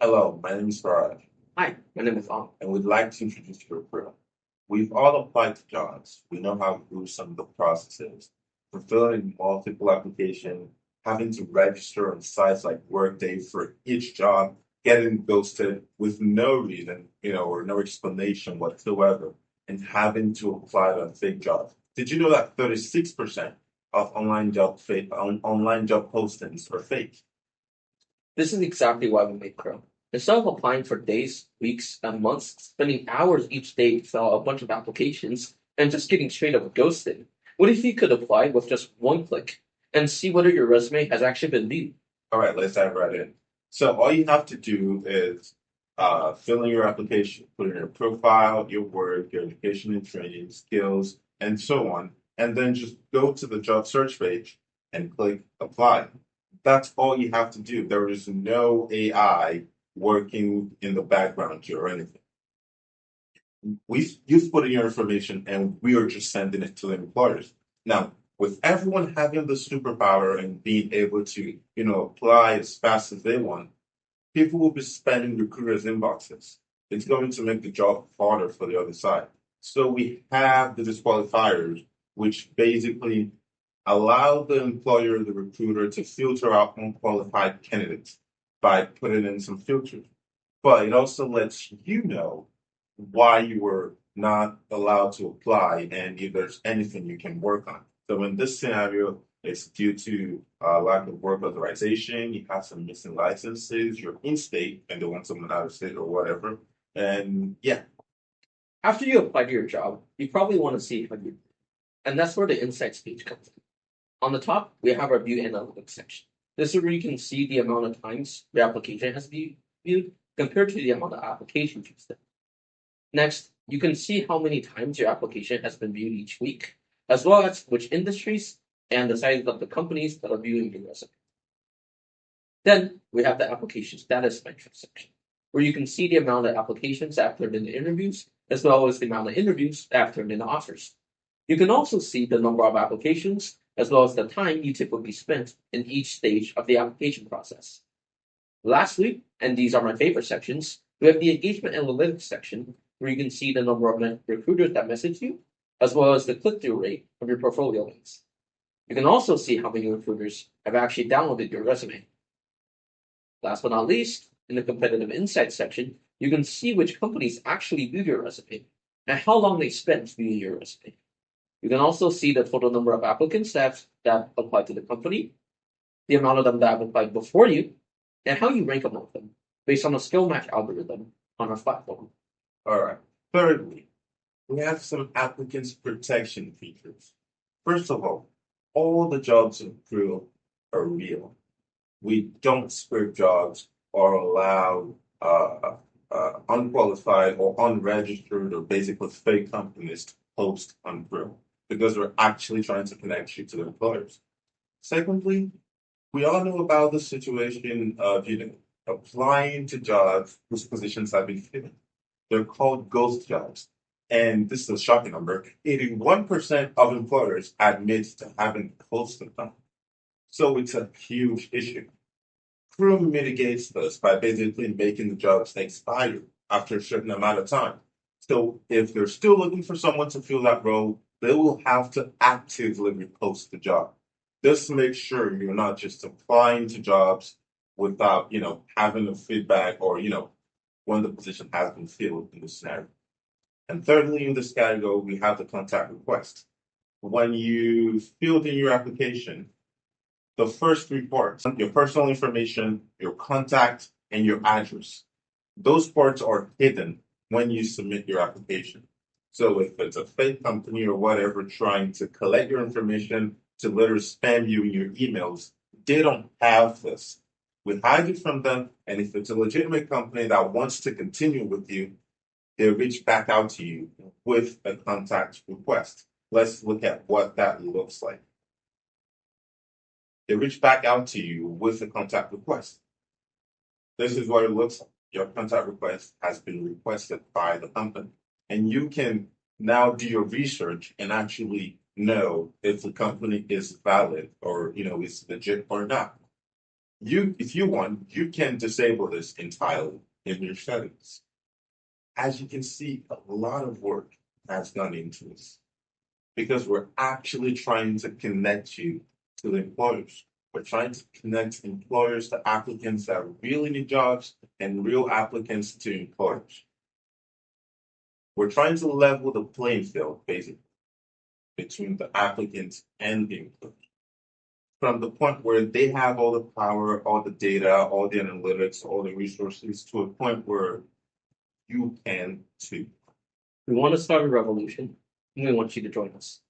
Hello, my name is Faraj, Hi, my name is Om. and we'd like to introduce you to Qruil. We've all applied to jobs. We know how gruesome the process is. Fulfilling multiple applications, having to register on sites like Workday for each job, getting ghosted with no reason, or no explanation whatsoever, and having to apply to fake jobs. Did you know that 36% of online job postings are fake? This is exactly why we made Qruil. Instead of applying for days, weeks, and months, spending hours each day to fill out a bunch of applications, and just getting straight up ghosted, what if you could apply with just one click and see whether your resume has actually been viewed? All right, let's dive right in. So all you have to do is fill in your application, put in your profile, your work, your education and training, skills, and so on, and then just go to the job search page and click apply. That's all you have to do. There is no AI working in the background here or anything. You've put in your information and we are just sending it to the employers. Now, with everyone having the superpower and being able to, apply as fast as they want, people will be spamming recruiters' inboxes. It's going to make the job harder for the other side. So we have the disqualifiers, which basically allow the employer, the recruiter, to filter out unqualified candidates by putting in some filters. But it also lets you know why you were not allowed to apply and if there's anything you can work on. So in this scenario, it's due to lack of work authorization, you have some missing licenses, you're in state and they want someone out of state or whatever. And yeah. After you apply to your job, you probably want to see how you did. And that's where the insights page comes in. On the top, we have our view analytics section. This is where you can see the amount of times your application has been viewed compared to the amount of applications you've sent. Next, you can see how many times your application has been viewed each week, as well as which industries and the size of the companies that are viewing your resume. Then we have the application status metrics section, where you can see the amount of applications that have turned into interviews, as well as the amount of interviews that have turned into offers. You can also see the number of applications, as well as the time you typically spent in each stage of the application process. Lastly, and these are my favorite sections, we have the engagement analytics section, where you can see the number of recruiters that message you, as well as the click-through rate of your portfolio links. You can also see how many recruiters have actually downloaded your resume. Last but not least, in the competitive insights section, you can see which companies actually view your resume and how long they spent viewing your resume. You can also see the total number of applicants that applied to the company, the amount of them that have applied before you, and how you rank among them based on a skill match algorithm on our platform. All right. Thirdly, we have some applicants protection features. First of all the jobs in Qruil are real. We don't script jobs or allow unqualified or unregistered or basically fake companies to post on Qruil because we're actually trying to connect you to the employers. Secondly, we all know about the situation of applying to jobs whose positions have been filled. They're called ghost jobs. And this is a shocking number. 81% of employers admit to having posted them. So it's a huge issue. Crew mitigates this by basically making the jobs expire after a certain amount of time. So if they're still looking for someone to fill that role, they will have to actively repost the job. This makes sure you're not just applying to jobs without, having the feedback or, when the position has been filled in this scenario. And thirdly, in this category, we have the contact request. When you filled in your application, the first three parts, your personal information, your contact, and your address, those parts are hidden when you submit your application. So if it's a fake company or whatever trying to collect your information to later spam you in your emails, they don't have this. We hide it from them, and if it's a legitimate company that wants to continue with you, they'll reach back out to you with a contact request. Let's look at what that looks like. They reach back out to you with a contact request. This is what it looks like. Your contact request has been requested by the company. And you can now do your research and actually know if the company is valid or is legit or not. If you want, you can disable this entirely in your settings. As you can see, a lot of work has gone into this because we're actually trying to connect you to the employers. We're trying to connect employers to applicants that really need jobs and real applicants to employers. We're trying to level the playing field, basically, between the applicants and the employer. From the point where they have all the power, all the data, all the analytics, all the resources, to a point where you can too. We want to start a revolution, and we want you to join us.